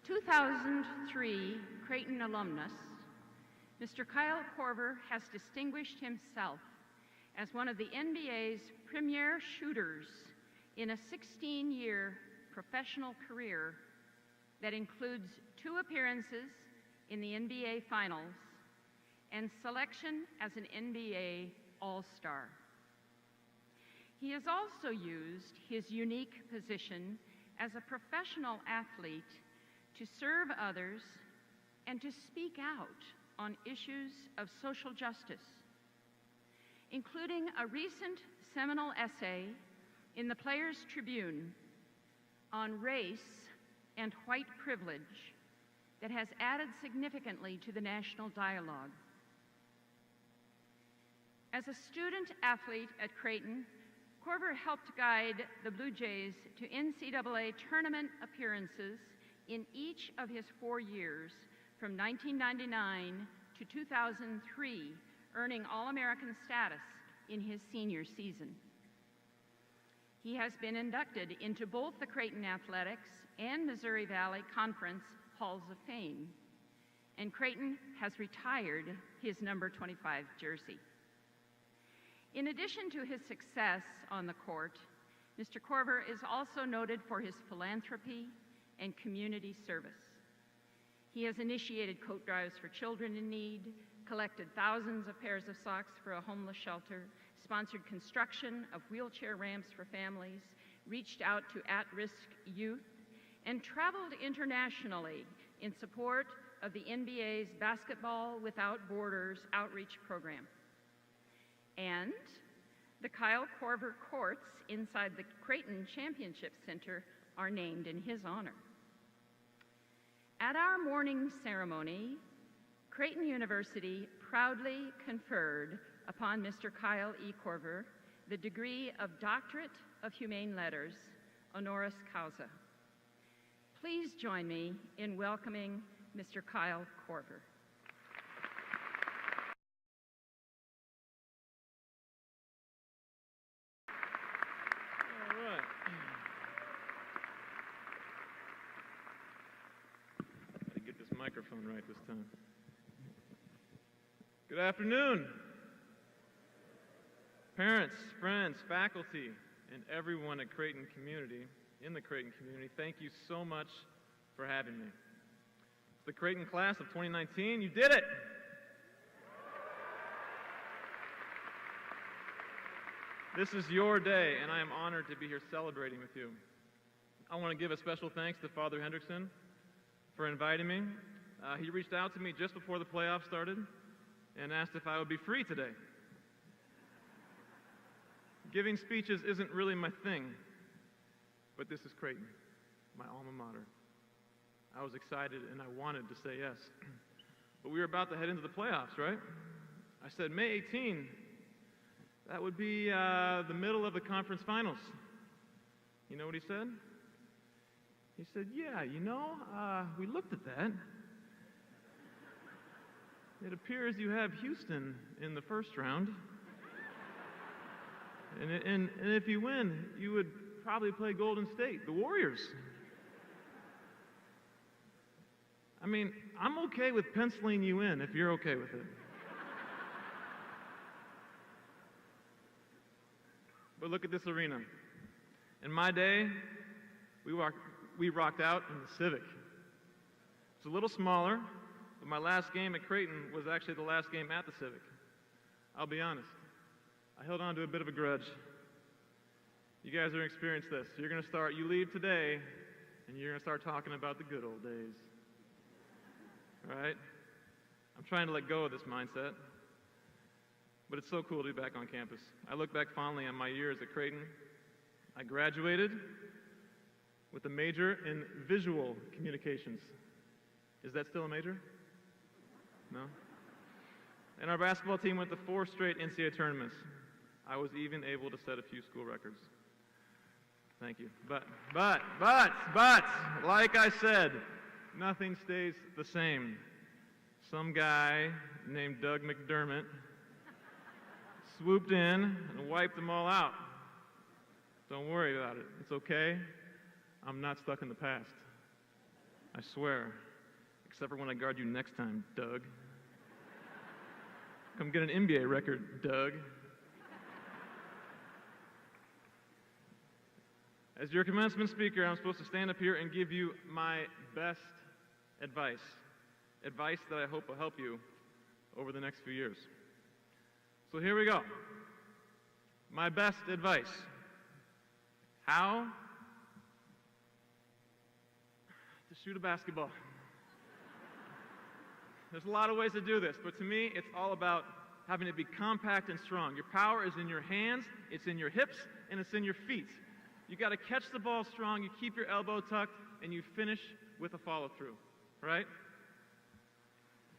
2003 Creighton alumnus, Mr. Kyle Korver has distinguished himself as one of the NBA's premier shooters in a 16-year professional career that includes 2 appearances in the NBA Finals and selection as an NBA All-Star. He has also used his unique position as a professional athlete to serve others and to speak out on issues of social justice, including a recent seminal essay in the Players' Tribune on race and white privilege that has added significantly to the national dialogue. As a student athlete at Creighton, Korver helped guide the Blue Jays to NCAA tournament appearances in each of his 4 years from 1999 to 2003, earning All-American status in his senior season. He has been inducted into both the Creighton Athletics and Missouri Valley Conference Halls of Fame, and Creighton has retired his number 25 jersey. In addition to his success on the court, Mr. Korver is also noted for his philanthropy and community service. He has initiated coat drives for children in need, collected thousands of pairs of socks for a homeless shelter, sponsored construction of wheelchair ramps for families, reached out to at-risk youth, and traveled internationally in support of the NBA's Basketball Without Borders outreach program. And the Kyle Korver courts inside the Creighton Championship Center are named in his honor. At our morning ceremony, Creighton University proudly conferred upon Mr. Kyle E. Korver the degree of Doctorate of Humane Letters, honoris causa. Please join me in welcoming Mr. Kyle Korver. Microphone right this time. Good afternoon. Parents, friends, faculty, and everyone at Creighton community, in the Creighton community, thank you so much for having me. The Creighton class of 2019, you did it! This is your day, and I am honored to be here celebrating with you. I want to give a special thanks to Father Hendrickson for inviting me. He reached out to me just before the playoffs started and asked if I would be free today. Giving speeches isn't really my thing, but this is Creighton, my alma mater. I was excited and I wanted to say yes. But we were about to head into the playoffs, right? I said, May 18, that would be the middle of the conference finals. You know what he said? He said, yeah, you know, we looked at that. It appears you have Houston in the first round. And if you win, you would probably play Golden State, the Warriors. I mean, I'm okay with penciling you in if you're okay with it. But look at this arena. In my day, we rocked out in the Civic. It's a little smaller, but my last game at Creighton was actually the last game at the Civic. I'll be honest. I held on to a bit of a grudge. You guys are going to experience this. You leave today, and you're going to start talking about the good old days. All right? I'm trying to let go of this mindset, but it's so cool to be back on campus. I look back fondly on my years at Creighton. I graduated with a major in visual communications. Is that still a major? No? And our basketball team went to 4 straight NCAA tournaments. I was even able to set a few school records. Thank you. But, like I said, nothing stays the same. Some guy named Doug McDermott swooped in and wiped them all out. Don't worry about it. It's okay. I'm not stuck in the past. I swear. Except for when I guard you next time, Doug. Come get an NBA record, Doug. As your commencement speaker, I'm supposed to stand up here and give you my best advice. Advice that I hope will help you over the next few years. So here we go. My best advice. How to shoot a basketball. There's a lot of ways to do this, but to me, it's all about having it be compact and strong. Your power is in your hands, it's in your hips, and it's in your feet. You got to catch the ball strong, you keep your elbow tucked, and you finish with a follow-through, right?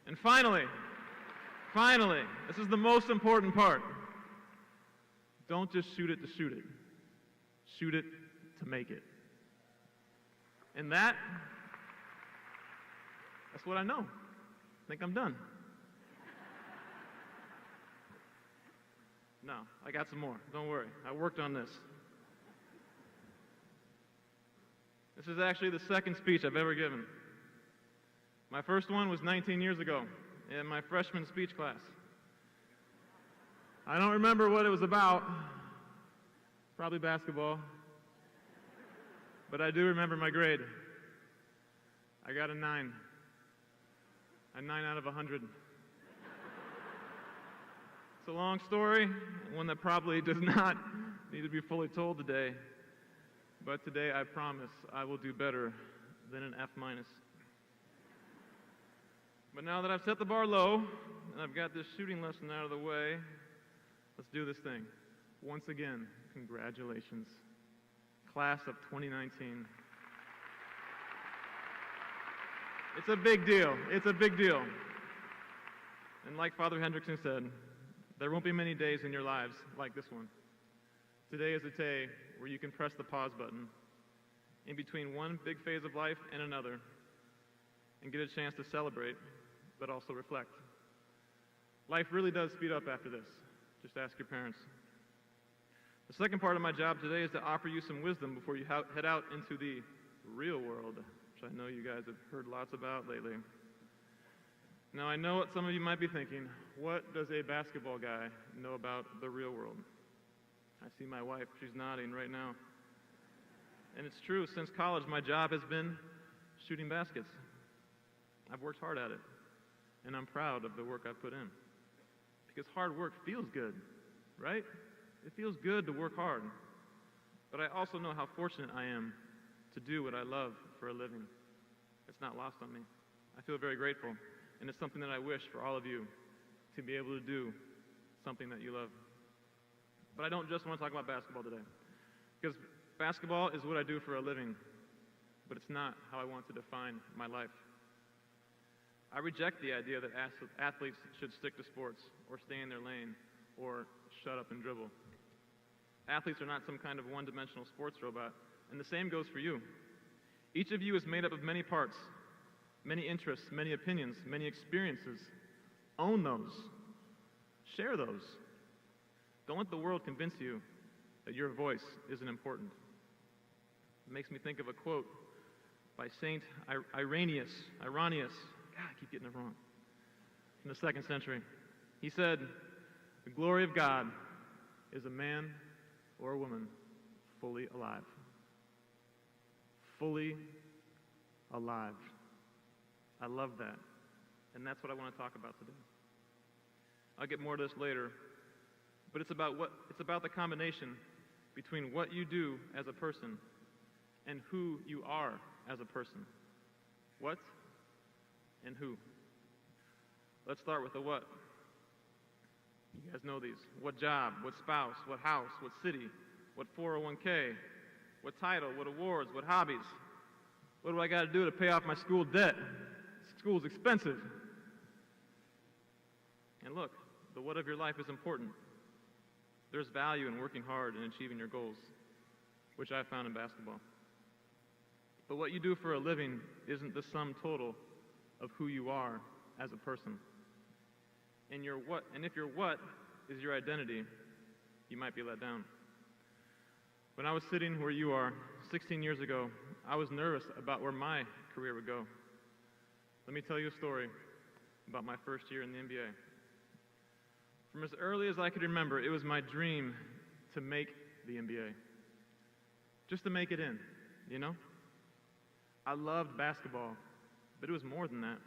And finally, this is the most important part. Don't just shoot it to shoot it. Shoot it to make it. And that's what I know. I think I'm done. No, I got some more. Don't worry. I worked on this. This is actually the second speech I've ever given. My first one was 19 years ago in my freshman speech class. I don't remember what it was about. Probably basketball. But I do remember my grade. I got a 9. A 9 out of 100. It's a long story, one that probably does not need to be fully told today. But today I promise I will do better than an F-. But now that I've set the bar low, and I've got this shooting lesson out of the way, let's do this thing. Once again, congratulations. Class of 2019. It's a big deal. It's a big deal. And like Father Hendrickson said, there won't be many days in your lives like this one. Today is a day where you can press the pause button in between one big phase of life and another and get a chance to celebrate, but also reflect. Life really does speed up after this. Just ask your parents. The second part of my job today is to offer you some wisdom before you head out into the real world, which I know you guys have heard lots about lately. Now, I know what some of you might be thinking. What does a basketball guy know about the real world? I see my wife. She's nodding right now. And it's true. Since college, my job has been shooting baskets. I've worked hard at it. And I'm proud of the work I've put in. Because hard work feels good, right? It feels good to work hard. But I also know how fortunate I am to do what I love for a living. It's not lost on me. I feel very grateful. And it's something that I wish for all of you to be able to do something that you love. But I don't just want to talk about basketball today. Because basketball is what I do for a living. But it's not how I want to define my life. I reject the idea that athletes should stick to sports or stay in their lane or shut up and dribble. Athletes are not some kind of one-dimensional sports robot, and the same goes for you. Each of you is made up of many parts, many interests, many opinions, many experiences. Own those. Share those. Don't let the world convince you that your voice isn't important. It makes me think of a quote by Saint Irenaeus. God, I keep getting it wrong. In the 2nd century. He said, "The glory of God is a man or a woman fully alive." Fully alive. I love that. And that's what I want to talk about today. I'll get more to this later. But it's about the combination between what you do as a person and who you are as a person. What and who. Let's start with the what. You guys know these. What job, what spouse, what house, what city, what 401k, what title, what awards, what hobbies. What do I got to do to pay off my school debt? School's expensive. And look, the what of your life is important. There's value in working hard and achieving your goals, which I found in basketball. But what you do for a living isn't the sum total of who you are as a person. And if your what is your identity, you might be let down. When I was sitting where you are 16 years ago, I was nervous about where my career would go. Let me tell you a story about my first year in the NBA. From as early as I could remember, it was my dream to make the NBA. Just to make it in, you know? I loved basketball, but it was more than that.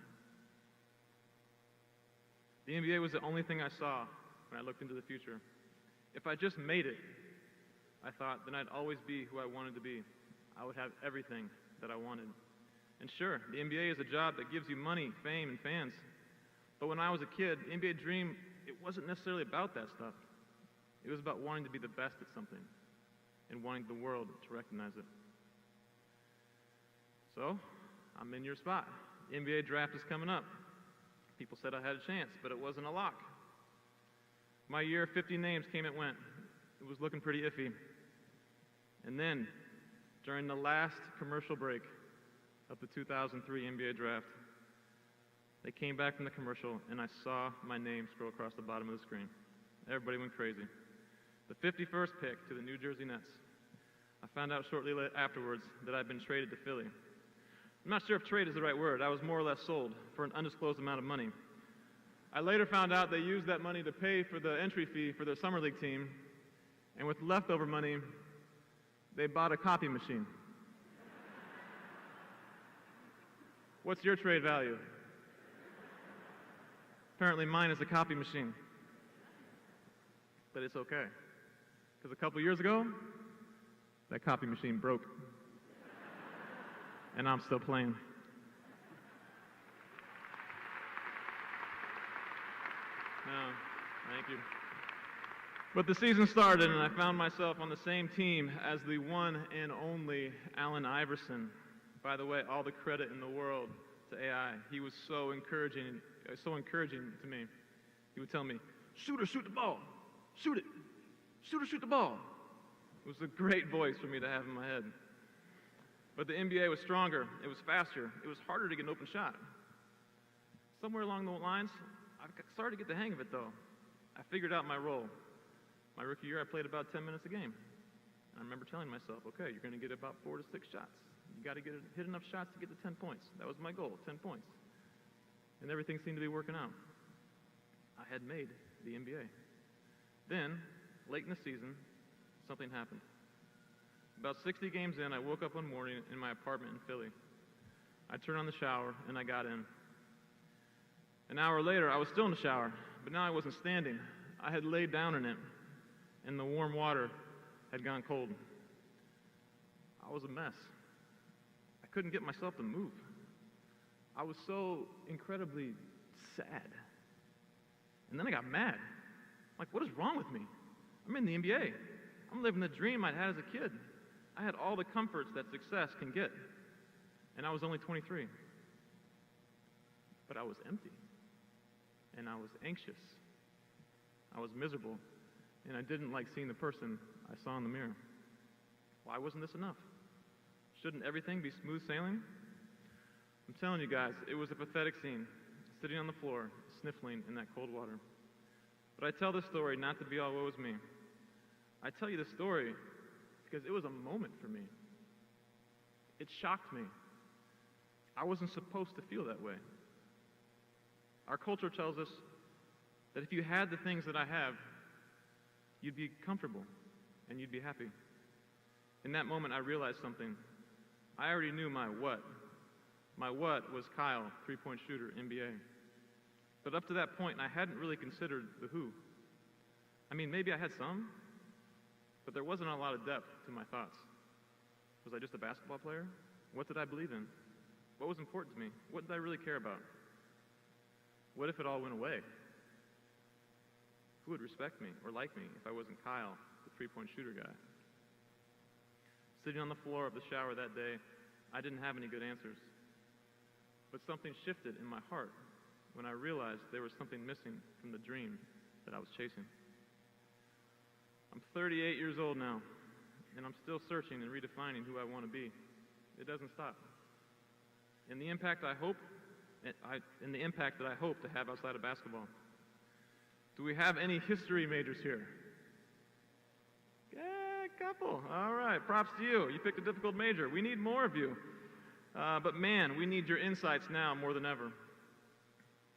The NBA was the only thing I saw when I looked into the future. If I just made it, I thought, then I'd always be who I wanted to be. I would have everything that I wanted. And sure, the NBA is a job that gives you money, fame, and fans. But when I was a kid, the NBA dream, it wasn't necessarily about that stuff. It was about wanting to be the best at something and wanting the world to recognize it. So, I'm in your spot. The NBA draft is coming up. People said I had a chance, but it wasn't a lock. My year, 50 names came and went. It was looking pretty iffy. And then, during the last commercial break of the 2003 NBA draft, they came back from the commercial, and I saw my name scroll across the bottom of the screen. Everybody went crazy. The 51st pick to the New Jersey Nets. I found out shortly afterwards that I'd been traded to Philly. I'm not sure if trade is the right word. I was more or less sold for an undisclosed amount of money. I later found out they used that money to pay for the entry fee for their summer league team, and with leftover money, they bought a copy machine. What's your trade value? Apparently mine is a copy machine. But it's okay. Because a couple years ago, that copy machine broke. And I'm still playing. No, thank you. But the season started, and I found myself on the same team as the one and only Allen Iverson. By the way, all the credit in the world to AI. He was so encouraging to me. He would tell me, "Shoot or shoot the ball. Shoot it. Shoot or shoot the ball." It was a great voice for me to have in my head. But the NBA was stronger. It was faster. It was harder to get an open shot. Somewhere along the lines, I started to get the hang of it, though. I figured out my role. My rookie year, I played about 10 minutes a game. I remember telling myself, okay, you're going to get about 4 to 6 shots. You got to hit enough shots to get to 10 points. That was my goal, 10 points. And everything seemed to be working out. I had made the NBA. Then, late in the season, something happened. About 60 games in, I woke up one morning in my apartment in Philly. I turned on the shower, and I got in. An hour later, I was still in the shower, but now I wasn't standing. I had laid down in it, and the warm water had gone cold. I was a mess. I couldn't get myself to move. I was so incredibly sad. And then I got mad. Like, what is wrong with me? I'm in the NBA. I'm living the dream I had as a kid. I had all the comforts that success can get. And I was only 23. But I was empty. And I was anxious. I was miserable. And I didn't like seeing the person I saw in the mirror. Why wasn't this enough? Shouldn't everything be smooth sailing? I'm telling you guys, it was a pathetic scene, sitting on the floor, sniffling in that cold water. But I tell this story not to be all woe is me. I tell you this story because it was a moment for me. It shocked me. I wasn't supposed to feel that way. Our culture tells us that if you had the things that I have, you'd be comfortable and you'd be happy. In that moment, I realized something. I already knew my what. My what was Kyle, three-point shooter, NBA. But up to that point, I hadn't really considered the who. I mean, maybe I had some, but there wasn't a lot of depth to my thoughts. Was I just a basketball player? What did I believe in? What was important to me? What did I really care about? What if it all went away? Who would respect me or like me if I wasn't Kyle, the three-point shooter guy? Sitting on the floor of the shower that day, I didn't have any good answers. But something shifted in my heart when I realized there was something missing from the dream that I was chasing. I'm 38 years old now, and I'm still searching and redefining who I want to be. It doesn't stop. And the impact that I hope to have outside of basketball. Do we have any history majors here? Yeah, a couple. All right, props to you. You picked a difficult major. We need more of you. But man, we need your insights now more than ever.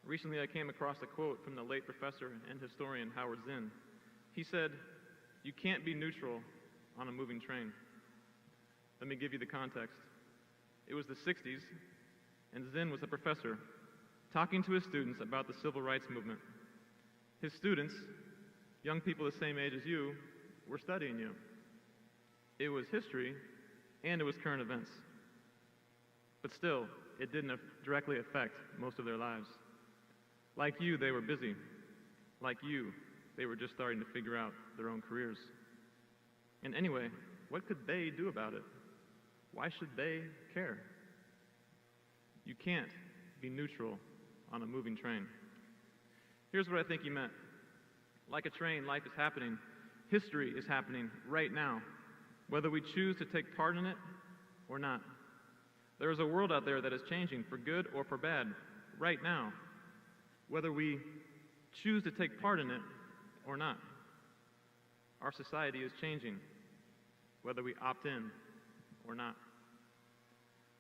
Recently, I came across a quote from the late professor and historian Howard Zinn. He said, "You can't be neutral on a moving train." Let me give you the context. It was the 60s, and Zinn was a professor talking to his students about the civil rights movement. His students, young people the same age as you, were studying you. It was history, and it was current events. But still, it didn't directly affect most of their lives. Like you, they were busy. Like you, they were just starting to figure out their own careers. And anyway, what could they do about it? Why should they care? You can't be neutral on a moving train. Here's what I think he meant. Like a train, life is happening. History is happening right now, whether we choose to take part in it or not. There is a world out there that is changing for good or for bad right now, whether we choose to take part in it or not. Our society is changing, whether we opt in or not.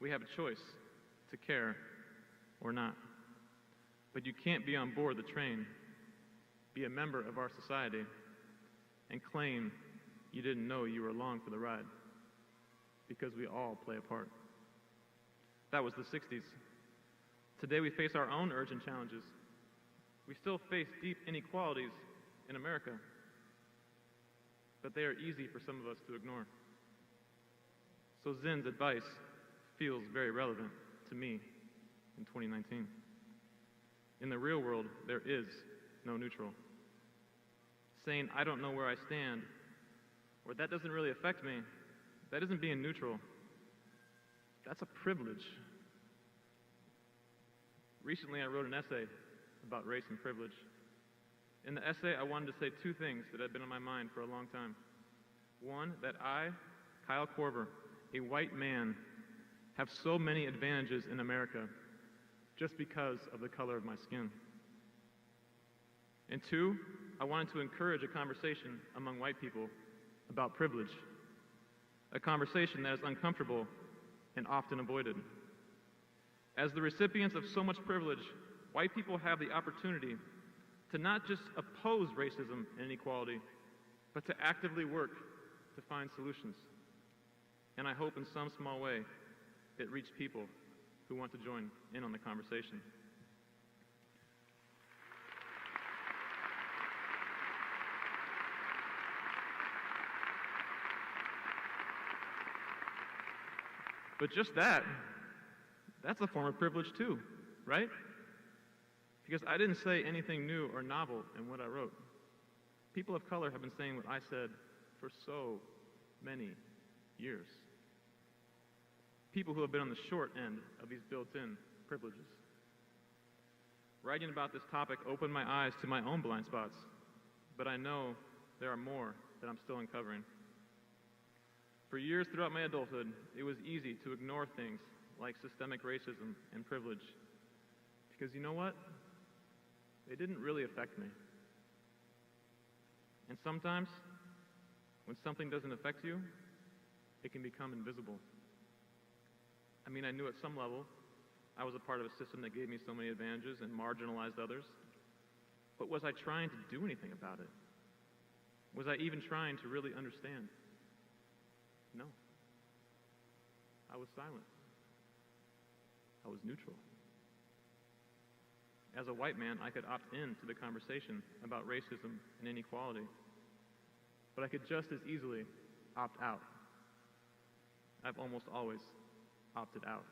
We have a choice to care or not. But you can't be on board the train, be a member of our society, and claim you didn't know you were along for the ride, because we all play a part. That was the 60s. Today we face our own urgent challenges. We still face deep inequalities in America, but they are easy for some of us to ignore. So Zinn's advice feels very relevant to me in 2019. In the real world, there is no neutral. Saying, "I don't know where I stand," or "that doesn't really affect me," that isn't being neutral. That's a privilege. Recently, I wrote an essay about race and privilege. In the essay, I wanted to say two things that had been on my mind for a long time. One, that I, Kyle Korver, a white man, have so many advantages in America just because of the color of my skin. And two, I wanted to encourage a conversation among white people about privilege, a conversation that is uncomfortable and often avoided. As the recipients of so much privilege, white people have the opportunity to not just oppose racism and inequality, but to actively work to find solutions. And I hope in some small way it reached people who want to join in on the conversation. But just that's a form of privilege too, right? Because I didn't say anything new or novel in what I wrote. People of color have been saying what I said for so many years. People who have been on the short end of these built-in privileges. Writing about this topic opened my eyes to my own blind spots, but I know there are more that I'm still uncovering. For years throughout my adulthood, it was easy to ignore things like systemic racism and privilege, because you know what? They didn't really affect me. And sometimes, when something doesn't affect you, it can become invisible. I mean, I knew at some level I was a part of a system that gave me so many advantages and marginalized others, but was I trying to do anything about it? Was I even trying to really understand? No. I was silent. I was neutral. As a white man, I could opt in to the conversation about racism and inequality, but I could just as easily opt out. I've almost always opted out.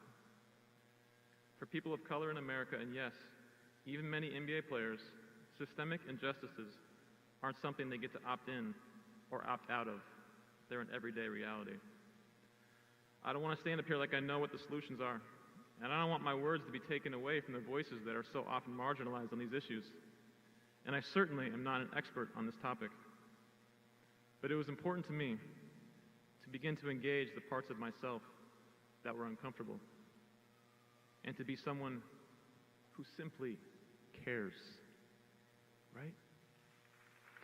For people of color in America, and yes, even many NBA players, systemic injustices aren't something they get to opt in or opt out of. They're an everyday reality. I don't want to stand up here like I know what the solutions are, and I don't want my words to be taken away from the voices that are so often marginalized on these issues. And I certainly am not an expert on this topic. But it was important to me to begin to engage the parts of myself that were uncomfortable, and to be someone who simply cares, right?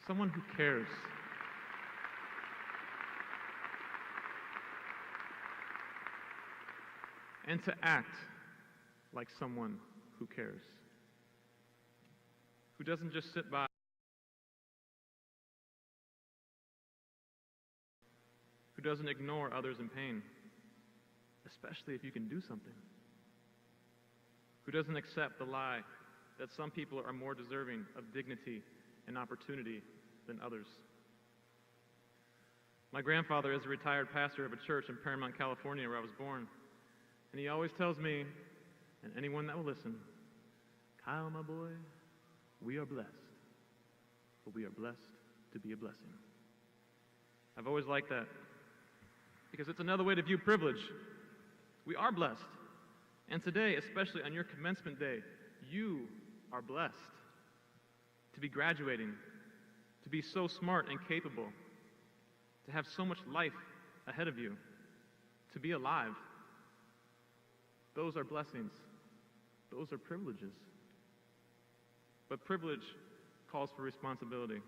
Someone who cares. and to act like someone who cares, who doesn't just sit by, who doesn't ignore others in pain, especially if you can do something, who doesn't accept the lie that some people are more deserving of dignity and opportunity than others. My grandfather is a retired pastor of a church in Paramount, California, where I was born, and he always tells me, and anyone that will listen, Kyle, my boy, we are blessed, but we are blessed to be a blessing. I've always liked that, because it's another way to view privilege. We are blessed. And today, especially on your commencement day, you are blessed to be graduating, to be so smart and capable, to have so much life ahead of you, to be alive. Those are blessings. Those are privileges. But privilege calls for responsibility.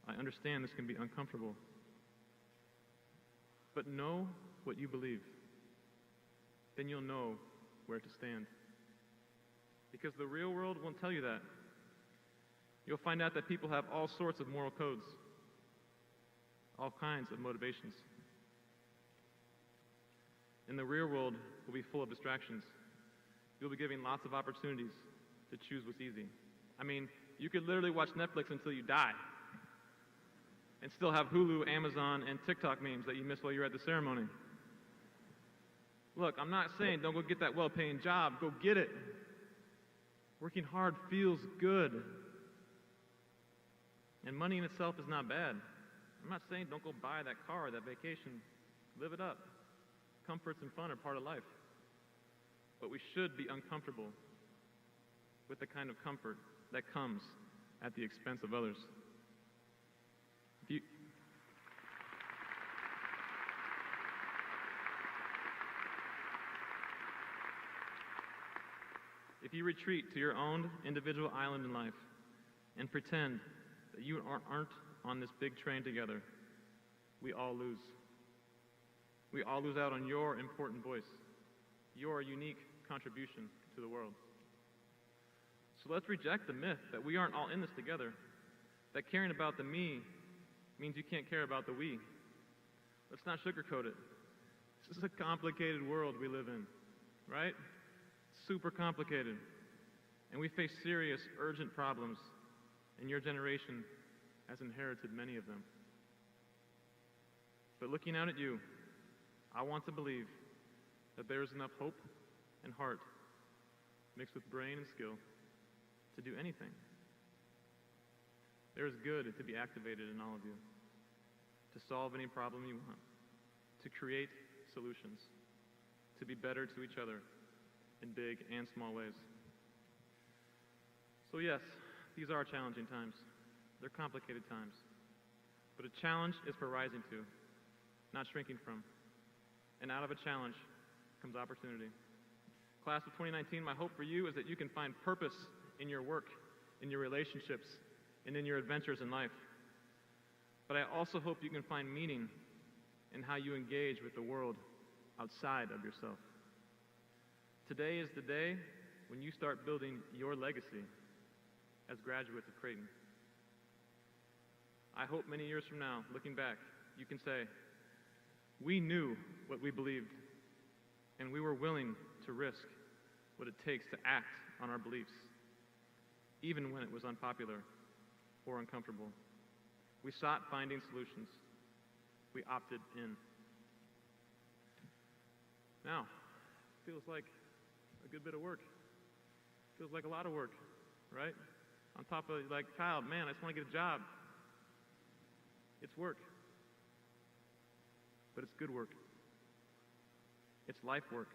I understand this can be uncomfortable. But know what you believe. Then you'll know where to stand. Because the real world won't tell you that. You'll find out that people have all sorts of moral codes, all kinds of motivations. And the real world will be full of distractions. You'll be given lots of opportunities to choose what's easy. I mean, you could literally watch Netflix until you die and still have Hulu, Amazon, and TikTok memes that you missed while you were at the ceremony. Look, I'm not saying don't go get that well-paying job. Go get it. Working hard feels good. And money in itself is not bad. I'm not saying don't go buy that car or that vacation. Live it up. Comforts and fun are part of life. But we should be uncomfortable with the kind of comfort that comes at the expense of others. If you retreat to your own individual island in life and pretend that you aren't on this big train together, we all lose. We all lose out on your important voice, your unique contribution to the world. So let's reject the myth that we aren't all in this together, that caring about the me means you can't care about the we. Let's not sugarcoat it. This is a complicated world we live in, right? Super complicated. And we face serious, urgent problems, and your generation has inherited many of them. But looking out at you, I want to believe that there is enough hope and heart mixed with brain and skill to do anything. There is good to be activated in all of you, to solve any problem you want, to create solutions, to be better to each other in big and small ways. So yes, these are challenging times. They're complicated times. But a challenge is for rising to, not shrinking from. And out of a challenge comes opportunity. Class of 2019, my hope for you is that you can find purpose in your work, in your relationships, and in your adventures in life. But I also hope you can find meaning in how you engage with the world outside of yourself. Today is the day when you start building your legacy as graduates of Creighton. I hope many years from now, looking back, you can say, we knew what we believed, and we were willing to risk what it takes to act on our beliefs, even when it was unpopular or uncomfortable. We sought finding solutions. We opted in. Now, feels like a good bit of work. Feels like a lot of work, right? On top of, like, Kyle, man, I just want to get a job. It's work. But it's good work. It's life work.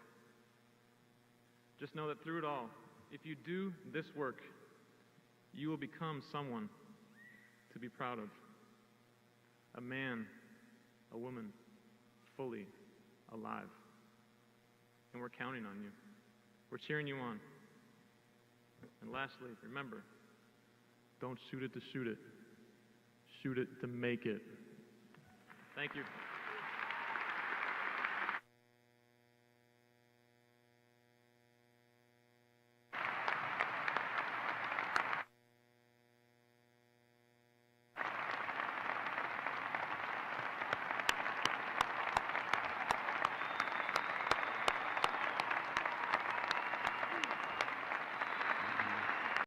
Just know that through it all, if you do this work, you will become someone to be proud of. A man, a woman, fully alive. And we're counting on you. We're cheering you on. And lastly, remember, don't shoot it to shoot it. Shoot it to make it. Thank you.